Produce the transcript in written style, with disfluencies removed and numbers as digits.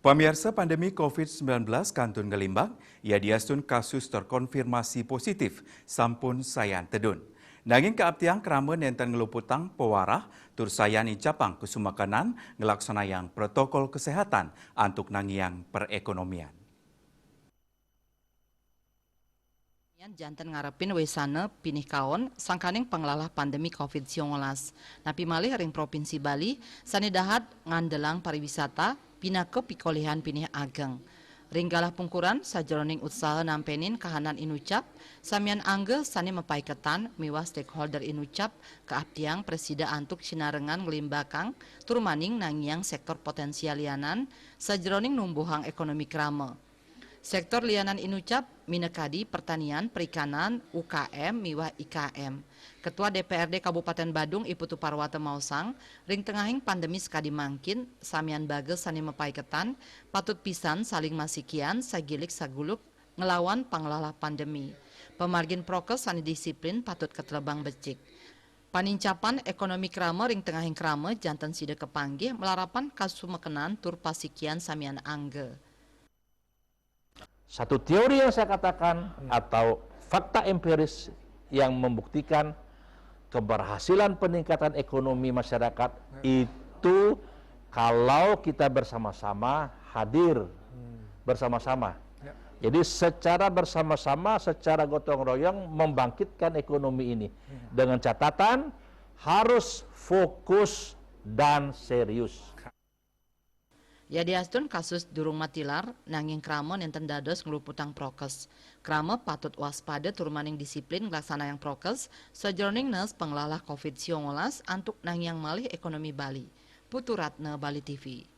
Pemirsa pandemi COVID-19 kantun ngelimbang, ia diastun kasus terkonfirmasi positif sampun sayan tedun. Nanging keabtiang keramen enten ngeluputang pewarah tur sayani capang kesumakanan ngelaksanayang protokol kesehatan antuk nangiang perekonomian. Janten ngarepin wesana pinih kaon sangkaning penglalah pandemi COVID-19. Napi malih ring Provinsi Bali, sanidahat ngandelang pariwisata pinake pikolehan pinih ageng. Ringgalah pungkuran sajroning usaha nampenin kahanan inucap, samian angge sani mepaiketan miwa stakeholder inucap keabtiang presida antuk sinarengan ngelimbakang turmaning nangiang sektor potensial lianan sajroning numbuhang ekonomi krame. Sektor lianan inucap minekadi pertanian, perikanan, UKM, miwah IKM. Ketua DPRD Kabupaten Badung Iputu Parwata Mausang, ring tengahing pandemi sekadi mangkin, samian bages sani mepaiketan, patut pisan saling masikian, sagilik saguluk, ngelawan panglalah pandemi. Pemargin prokes sani disiplin patut ketelebang becik. Panincapan ekonomi krame ring tengahing krame janten sida kepanggih melarapan kasumekenan tur pasikian samian angge. Satu teori yang saya katakan atau fakta empiris yang membuktikan keberhasilan peningkatan ekonomi masyarakat itu kalau kita bersama-sama hadir bersama-sama. Jadi secara bersama-sama, secara gotong royong membangkitkan ekonomi ini dengan catatan harus fokus dan serius. Ya diastun kasus durung matilar, nanging krama nenten dados ngeluputang prokes. Krama patut waspada turmaning disiplin ngelaksana yang prokes, sajroning nes penglalah COVID-19 antuk nangiang malih ekonomi Bali. Putu Ratna, Bali TV.